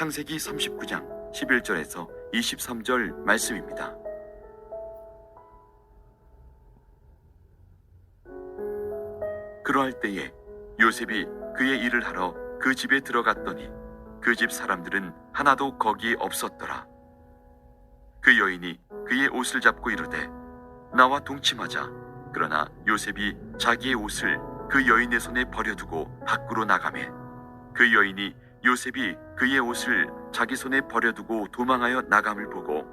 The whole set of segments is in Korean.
창세기 39장 11절에서 23절 말씀입니다. 그러할 때에 요셉이 그의 일을 하러 그 집에 들어갔더니 그 집 사람들은 하나도 거기 없었더라. 그 여인이 그의 옷을 잡고 이르되 나와 동침하자. 그러나 요셉이 자기의 옷을 그 여인의 손에 버려두고 밖으로 나가매 그 여인이 요셉이 그의 옷을 자기 손에 버려두고 도망하여 나감을 보고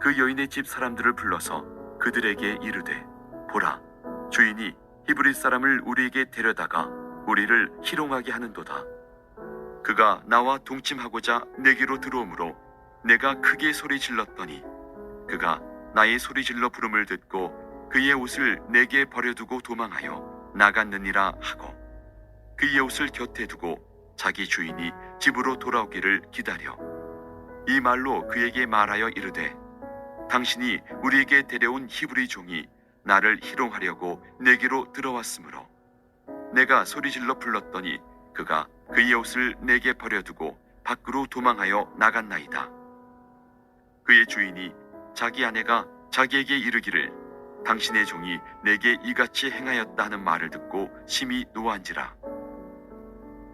그 여인의 집 사람들을 불러서 그들에게 이르되 보라, 주인이 히브리 사람을 우리에게 데려다가 우리를 희롱하게 하는도다. 그가 나와 동침하고자 내게로 들어오므로 내가 크게 소리 질렀더니 그가 나의 소리 질러 부름을 듣고 그의 옷을 내게 버려두고 도망하여 나갔느니라 하고 그의 옷을 곁에 두고 자기 주인이 집으로 돌아오기를 기다려 이 말로 그에게 말하여 이르되 당신이 우리에게 데려온 히브리 종이 나를 희롱하려고 내게로 들어왔으므로 내가 소리질러 불렀더니 그가 그의 옷을 내게 버려두고 밖으로 도망하여 나갔나이다. 그의 주인이 자기 아내가 자기에게 이르기를 당신의 종이 내게 이같이 행하였다 하는 말을 듣고 심히 노한지라.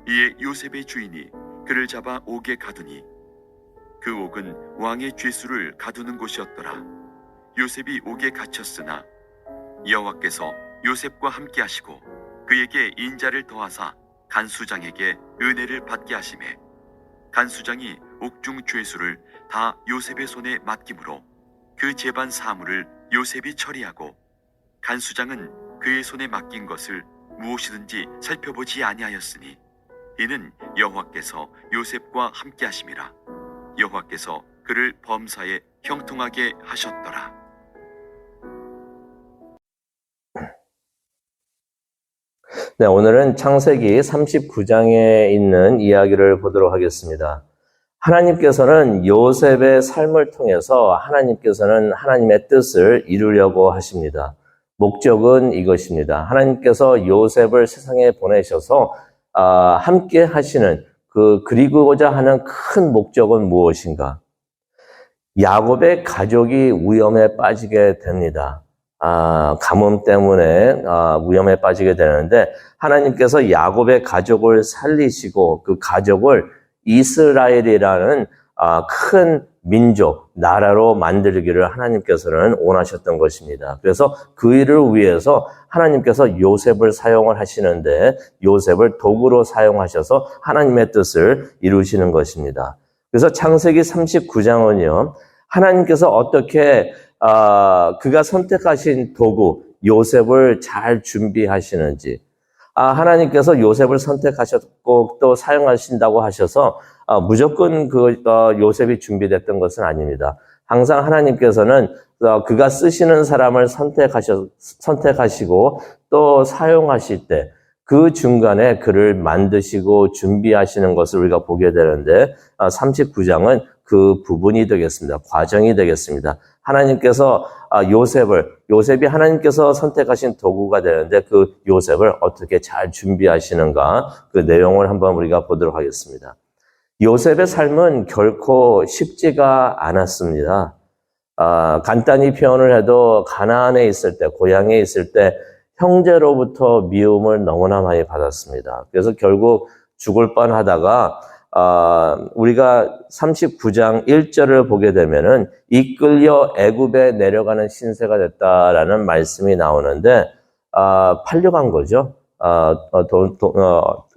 이에 요셉의 주인이 그를 잡아 옥에 가두니 그 옥은 왕의 죄수를 가두는 곳이었더라. 요셉이 옥에 갇혔으나 여호와께서 요셉과 함께 하시고 그에게 인자를 더하사 간수장에게 은혜를 받게 하시매 간수장이 옥중 죄수를 다 요셉의 손에 맡김으로 그 재반 사물을 요셉이 처리하고 간수장은 그의 손에 맡긴 것을 무엇이든지 살펴보지 아니하였으니 이는 여호와께서 요셉과 함께 하심이라. 여호와께서 그를 범사에 형통하게 하셨더라. 네, 오늘은 창세기 39장에 있는 이야기를 보도록 하겠습니다. 하나님께서는 요셉의 삶을 통해서 하나님께서는 하나님의 뜻을 이루려고 하십니다. 목적은 이것입니다. 하나님께서 요셉을 세상에 보내셔서 함께 하시는 그리고자 하는 큰 목적은 무엇인가? 야곱의 가족이 위험에 빠지게 됩니다. 가뭄 때문에 위험에 빠지게 되는데 하나님께서 야곱의 가족을 살리시고 그 가족을 이스라엘이라는 큰 민족, 나라로 만들기를 하나님께서는 원하셨던 것입니다. 그래서 그 일을 위해서 하나님께서 요셉을 사용을 하시는데 요셉을 도구로 사용하셔서 하나님의 뜻을 이루시는 것입니다. 그래서 창세기 39장은요, 하나님께서 어떻게 그가 선택하신 도구 요셉을 잘 준비하시는지, 하나님께서 요셉을 선택하셨고 또 사용하신다고 하셔서 무조건 요셉이 준비됐던 것은 아닙니다. 항상 하나님께서는 그가 쓰시는 사람을 선택하시고 또 사용하실 때 그 중간에 그를 만드시고 준비하시는 것을 우리가 보게 되는데 39장은 그 부분이 되겠습니다. 과정이 되겠습니다. 하나님께서 요셉이 하나님께서 선택하신 도구가 되는데 그 요셉을 어떻게 잘 준비하시는가 그 내용을 한번 우리가 보도록 하겠습니다. 요셉의 삶은 결코 쉽지가 않았습니다. 간단히 표현을 해도 가나안에 있을 때, 고향에 있을 때 형제로부터 미움을 너무나 많이 받았습니다. 그래서 결국 죽을 뻔하다가 우리가 39장 1절을 보게 되면은 이끌려 애굽에 내려가는 신세가 됐다라는 말씀이 나오는데 팔려간 거죠.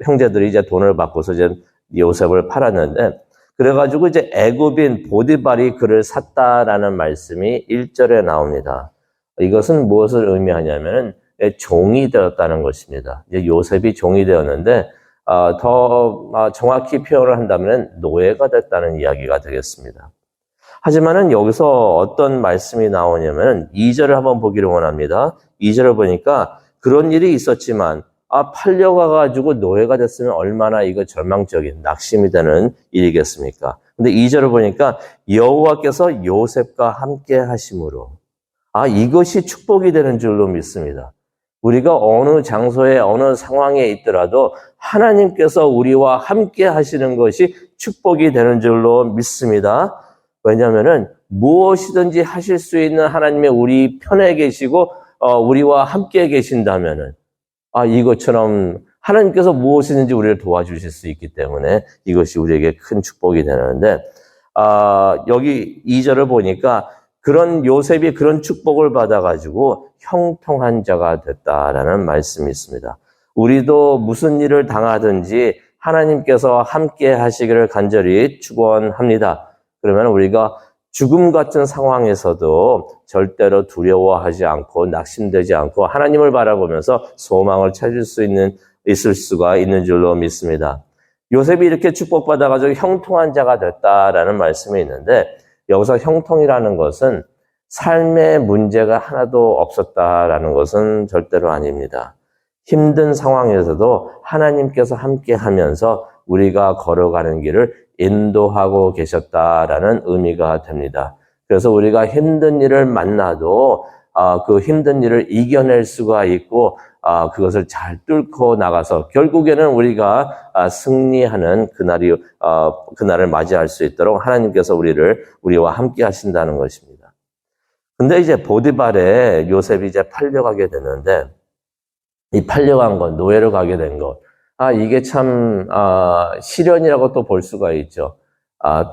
형제들이 이제 돈을 받고서 이제 요셉을 팔았는데 그래가지고 이제 애굽인 보디발이 그를 샀다라는 말씀이 1절에 나옵니다. 이것은 무엇을 의미하냐면은 종이 되었다는 것입니다. 이제 요셉이 종이 되었는데 더 정확히 표현을 한다면 노예가 됐다는 이야기가 되겠습니다. 하지만은 여기서 어떤 말씀이 나오냐면 2절을 한번 보기를 원합니다. 2절을 보니까 그런 일이 있었지만 팔려가가지고 노예가 됐으면 얼마나 이거 절망적인 낙심이 되는 일이겠습니까? 근데 2절을 보니까 여호와께서 요셉과 함께 하심으로 이것이 축복이 되는 줄로 믿습니다. 우리가 어느 장소에 어느 상황에 있더라도 하나님께서 우리와 함께 하시는 것이 축복이 되는 줄로 믿습니다. 왜냐하면 무엇이든지 하실 수 있는 하나님의 우리 편에 계시고 우리와 함께 계신다면은 이것처럼 하나님께서 무엇이든지 우리를 도와주실 수 있기 때문에 이것이 우리에게 큰 축복이 되는데 여기 2절을 보니까 그런 요셉이 그런 축복을 받아가지고 형통한 자가 됐다라는 말씀이 있습니다. 우리도 무슨 일을 당하든지 하나님께서 함께 하시기를 간절히 축원합니다. 그러면 우리가 죽음 같은 상황에서도 절대로 두려워하지 않고 낙심되지 않고 하나님을 바라보면서 소망을 찾을 수 있을 수가 있는 줄로 믿습니다. 요셉이 이렇게 축복받아가지고 형통한 자가 됐다라는 말씀이 있는데 여기서 형통이라는 것은 삶의 문제가 하나도 없었다라는 것은 절대로 아닙니다. 힘든 상황에서도 하나님께서 함께 하면서 우리가 걸어가는 길을 인도하고 계셨다라는 의미가 됩니다. 그래서 우리가 힘든 일을 만나도 그 힘든 일을 이겨낼 수가 있고 그것을 잘 뚫고 나가서 결국에는 우리가 승리하는 그날을 맞이할 수 있도록 하나님께서 우리와 함께 하신다는 것입니다. 근데 이제 보디발에 요셉이 이제 팔려가게 되는데 이 팔려간 것, 노예로 가게 된 것, 이게 참 시련이라고 또 볼 수가 있죠.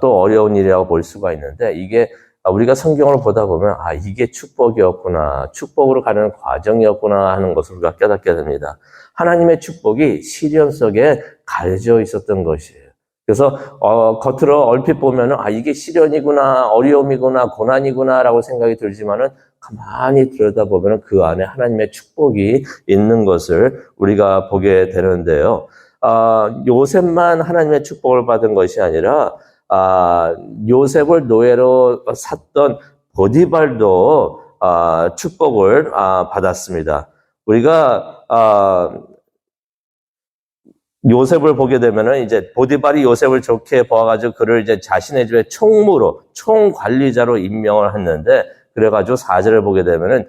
또 어려운 일이라고 볼 수가 있는데 이게 우리가 성경을 보다 보면 이게 축복이었구나, 축복으로 가는 과정이었구나 하는 것을 우리가 깨닫게 됩니다. 하나님의 축복이 시련 속에 가려져 있었던 것이에요. 그래서 겉으로 얼핏 보면은 이게 시련이구나, 어려움이구나, 고난이구나라고 생각이 들지만은 가만히 들여다보면 그 안에 하나님의 축복이 있는 것을 우리가 보게 되는데요. 요셉만 하나님의 축복을 받은 것이 아니라 요셉을 노예로 샀던 보디발도 축복을 받았습니다. 우리가 요셉을 보게 되면은 이제 보디발이 요셉을 좋게 보아가지고 그를 이제 자신의 집의 총관리자로 임명을 했는데 그래가지고 4절을 보게 되면은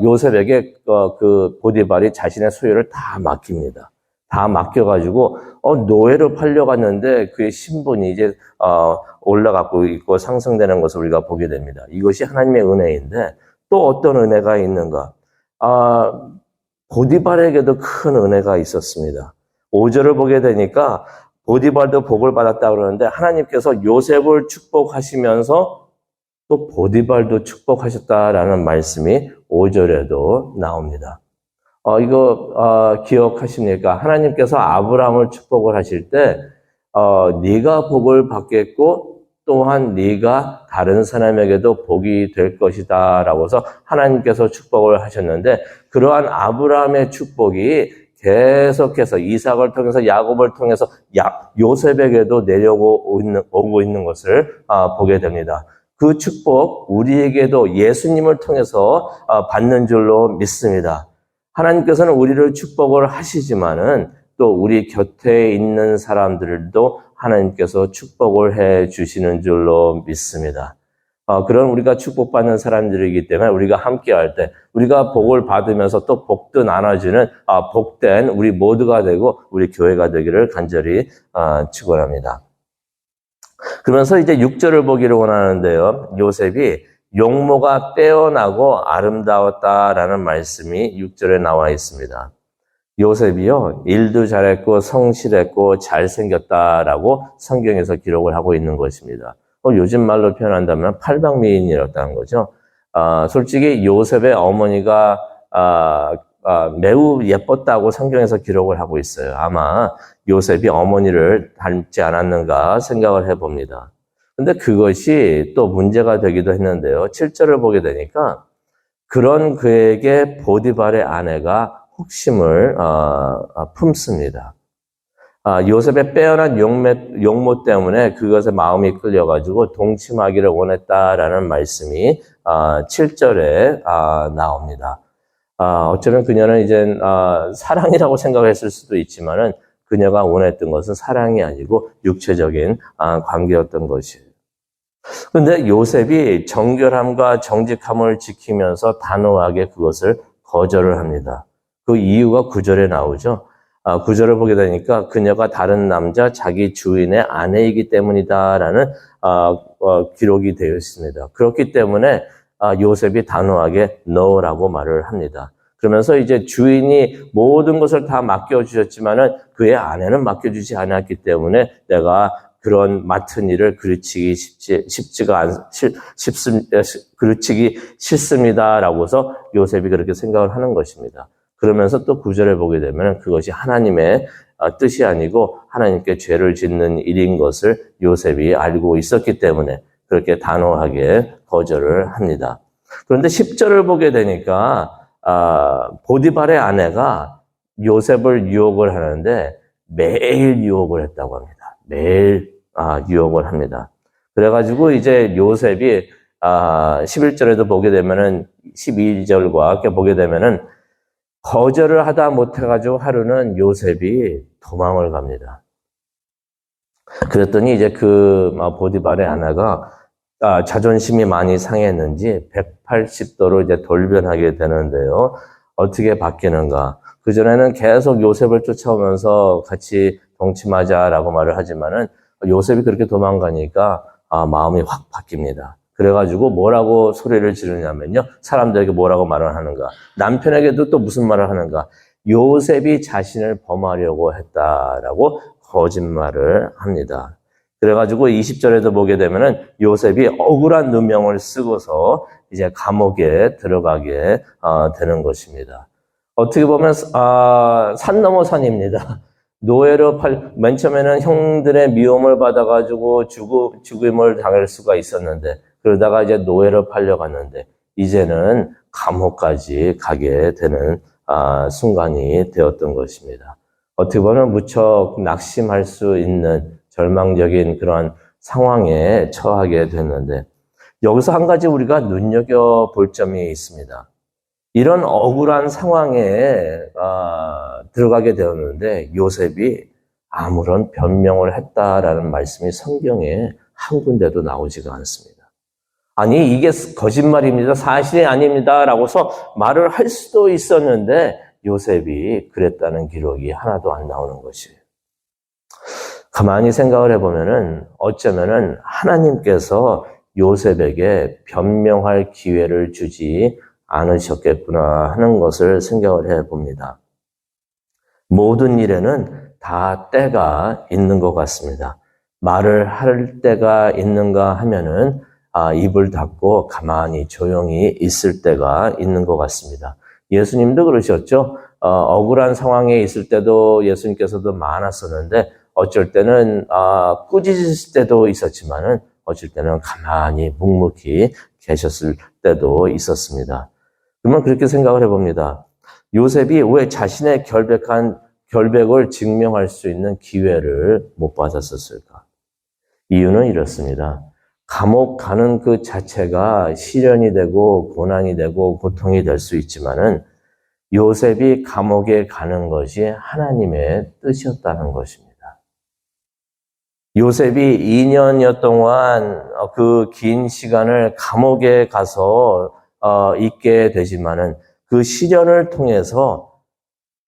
요셉에게 그 보디발이 자신의 소유를 다 맡깁니다. 다 맡겨가지고 노예로 팔려갔는데 그의 신분이 이제 올라가고 있고 상승되는 것을 우리가 보게 됩니다. 이것이 하나님의 은혜인데 또 어떤 은혜가 있는가? 보디발에게도 큰 은혜가 있었습니다. 5절을 보게 되니까 보디발도 복을 받았다 그러는데 하나님께서 요셉을 축복하시면서 또 보디발도 축복하셨다라는 말씀이 5절에도 나옵니다. 이거 기억하십니까? 하나님께서 아브라함을 축복을 하실 때 네가 복을 받겠고 또한 네가 다른 사람에게도 복이 될 것이다 라고 해서 하나님께서 축복을 하셨는데 그러한 아브라함의 축복이 계속해서 이삭을 통해서 야곱을 통해서 요셉에게도 오고 있는 것을 보게 됩니다. 그 축복 우리에게도 예수님을 통해서 받는 줄로 믿습니다. 하나님께서는 우리를 축복을 하시지만은 또 우리 곁에 있는 사람들도 하나님께서 축복을 해 주시는 줄로 믿습니다. 그런 우리가 축복받는 사람들이기 때문에 우리가 함께할 때 우리가 복을 받으면서 또 복도 나눠주는 복된 우리 모두가 되고 우리 교회가 되기를 간절히 축원합니다. 그러면서 이제 6절을 보기를 원하는데요. 요셉이 용모가 빼어나고 아름다웠다라는 말씀이 6절에 나와 있습니다. 요셉이요, 일도 잘했고 성실했고 잘생겼다라고 성경에서 기록을 하고 있는 것입니다. 요즘 말로 표현한다면 팔방미인이었다는 거죠. 솔직히 요셉의 어머니가 매우 예뻤다고 성경에서 기록을 하고 있어요. 아마 요셉이 어머니를 닮지 않았는가 생각을 해봅니다. 근데 그것이 또 문제가 되기도 했는데요. 7절을 보게 되니까 그런 그에게 보디발의 아내가 혹심을 품습니다. 요셉의 빼어난 용모 때문에 그것에 마음이 끌려가지고 동침하기를 원했다라는 말씀이 7절에 나옵니다. 어쩌면 그녀는 이제 사랑이라고 생각했을 수도 있지만은 그녀가 원했던 것은 사랑이 아니고 육체적인 관계였던 것이에요. 그런데 요셉이 정결함과 정직함을 지키면서 단호하게 그것을 거절을 합니다. 그 이유가 9절에 나오죠. 9절을 보게 되니까 그녀가 다른 남자 자기 주인의 아내이기 때문이다라는 기록이 되어 있습니다. 그렇기 때문에 요셉이 단호하게 no라고 말을 합니다. 그러면서 이제 주인이 모든 것을 다 맡겨주셨지만은 그의 아내는 맡겨주지 않았기 때문에 내가 그런 맡은 일을 그르치기 그르치기 싫습니다라고서 요셉이 그렇게 생각을 하는 것입니다. 그러면서 또 9절에 보게 되면 그것이 하나님의 뜻이 아니고 하나님께 죄를 짓는 일인 것을 요셉이 알고 있었기 때문에 그렇게 단호하게 거절을 합니다. 그런데 10절을 보게 되니까 보디발의 아내가 요셉을 유혹을 하는데 매일 유혹을 했다고 합니다. 매일 유혹을 합니다. 그래가지고 이제 요셉이 11절에도 보게 되면은 12절과 이렇게 보게 되면은 거절을 하다 못해가지고 하루는 요셉이 도망을 갑니다. 그랬더니 이제 그 보디발의 아내가 자존심이 많이 상했는지 180도로 이제 돌변하게 되는데요. 어떻게 바뀌는가? 그전에는 계속 요셉을 쫓아오면서 같이 동침하자라고 말을 하지만은 요셉이 그렇게 도망가니까 마음이 확 바뀝니다. 그래가지고 뭐라고 소리를 지르냐면요. 사람들에게 뭐라고 말을 하는가? 남편에게도 또 무슨 말을 하는가? 요셉이 자신을 범하려고 했다라고 거짓말을 합니다. 그래가지고 20절에도 보게 되면은 요셉이 억울한 누명을 쓰고서 이제 감옥에 들어가게 되는 것입니다. 어떻게 보면 산 넘어 산입니다. 노예로 맨 처음에는 형들의 미움을 받아가지고 죽음을 당할 수가 있었는데 그러다가 이제 노예로 팔려갔는데 이제는 감옥까지 가게 되는 순간이 되었던 것입니다. 어떻게 보면 무척 낙심할 수 있는 절망적인 그런 상황에 처하게 됐는데 여기서 한 가지 우리가 눈여겨볼 점이 있습니다. 이런 억울한 상황에 들어가게 되었는데 요셉이 아무런 변명을 했다라는 말씀이 성경에 한 군데도 나오지가 않습니다. 아니 이게 거짓말입니다. 사실이 아닙니다. 라고서 말을 할 수도 있었는데 요셉이 그랬다는 기록이 하나도 안 나오는 것이에요. 가만히 생각을 해보면은 어쩌면은 하나님께서 요셉에게 변명할 기회를 주지 않으셨겠구나 하는 것을 생각을 해봅니다. 모든 일에는 다 때가 있는 것 같습니다. 말을 할 때가 있는가 하면은 입을 닫고 가만히 조용히 있을 때가 있는 것 같습니다. 예수님도 그러셨죠. 억울한 상황에 있을 때도 예수님께서도 많았었는데 어쩔 때는 꾸짖으실 때도 있었지만은 어쩔 때는 가만히 묵묵히 계셨을 때도 있었습니다. 그러면 그렇게 생각을 해봅니다. 요셉이 왜 자신의 결백을 증명할 수 있는 기회를 못 받았었을까? 이유는 이렇습니다. 감옥 가는 그 자체가 시련이 되고 고난이 되고 고통이 될 수 있지만은 요셉이 감옥에 가는 것이 하나님의 뜻이었다는 것입니다. 요셉이 2년여 동안 그 긴 시간을 감옥에 가서 있게 되지만은 그 시련을 통해서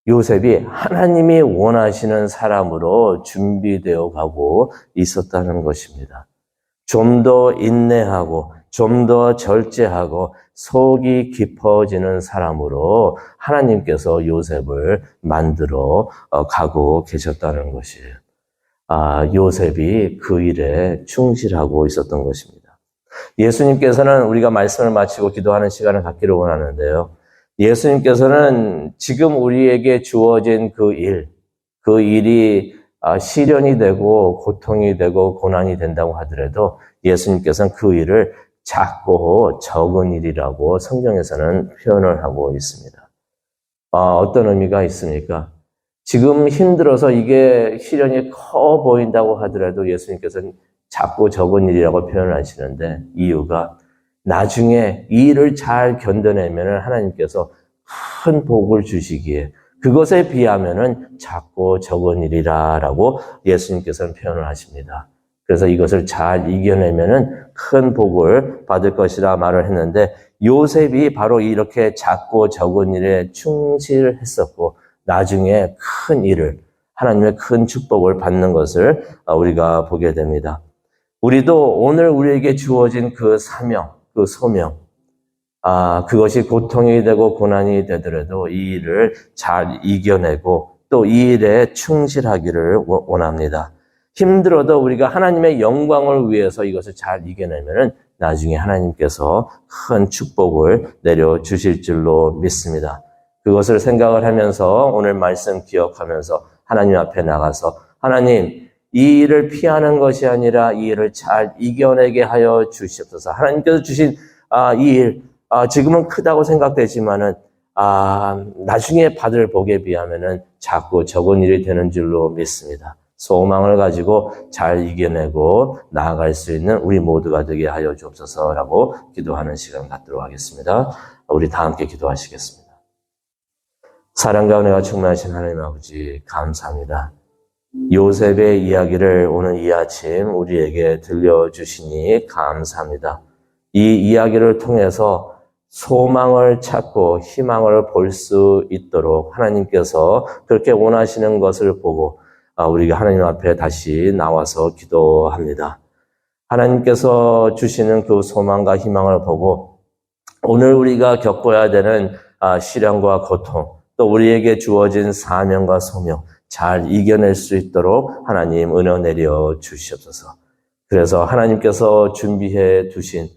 요셉이 하나님이 원하시는 사람으로 준비되어 가고 있었다는 것입니다. 좀 더 인내하고 좀 더 절제하고 속이 깊어지는 사람으로 하나님께서 요셉을 만들어 가고 계셨다는 것이에요. 요셉이 그 일에 충실하고 있었던 것입니다. 예수님께서는 우리가 말씀을 마치고 기도하는 시간을 갖기를 원하는데요. 예수님께서는 지금 우리에게 주어진 그 일이 시련이 되고 고통이 되고 고난이 된다고 하더라도 예수님께서는 그 일을 작고 적은 일이라고 성경에서는 표현을 하고 있습니다. 어떤 의미가 있습니까? 지금 힘들어서 이게 시련이 커 보인다고 하더라도 예수님께서는 작고 적은 일이라고 표현을 하시는데 이유가 나중에 이 일을 잘 견뎌내면 하나님께서 큰 복을 주시기에 그것에 비하면은 작고 적은 일이라고 예수님께서는 표현을 하십니다. 그래서 이것을 잘 이겨내면은 큰 복을 받을 것이라 말을 했는데 요셉이 바로 이렇게 작고 적은 일에 충실했었고 나중에 큰 일을 하나님의 큰 축복을 받는 것을 우리가 보게 됩니다. 우리도 오늘 우리에게 주어진 그 사명, 그 소명, 그것이 고통이 되고 고난이 되더라도 이 일을 잘 이겨내고 또 이 일에 충실하기를 원합니다. 힘들어도 우리가 하나님의 영광을 위해서 이것을 잘 이겨내면은 나중에 하나님께서 큰 축복을 내려주실 줄로 믿습니다. 그것을 생각을 하면서 오늘 말씀 기억하면서 하나님 앞에 나가서 하나님 이 일을 피하는 것이 아니라 이 일을 잘 이겨내게 하여 주시옵소서. 하나님께서 주신 이 일, 지금은 크다고 생각되지만은 나중에 받을 복에 비하면은 작고 적은 일이 되는 줄로 믿습니다. 소망을 가지고 잘 이겨내고 나아갈 수 있는 우리 모두가 되게 하여 주옵소서라고 기도하는 시간 갖도록 하겠습니다. 우리 다 함께 기도하시겠습니다. 사랑과 은혜가 충만하신 하나님 아버지 감사합니다. 요셉의 이야기를 오늘 이 아침 우리에게 들려주시니 감사합니다. 이 이야기를 통해서 소망을 찾고 희망을 볼 수 있도록 하나님께서 그렇게 원하시는 것을 보고 우리가 하나님 앞에 다시 나와서 기도합니다. 하나님께서 주시는 그 소망과 희망을 보고 오늘 우리가 겪어야 되는 시련과 고통, 또 우리에게 주어진 사명과 소명 잘 이겨낼 수 있도록 하나님 은혜 내려 주시옵소서. 그래서 하나님께서 준비해 두신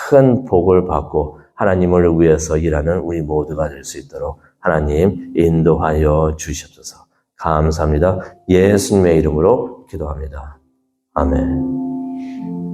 큰 복을 받고 하나님을 위해서 일하는 우리 모두가 될 수 있도록 하나님 인도하여 주시옵소서. 감사합니다. 예수님의 이름으로 기도합니다. 아멘.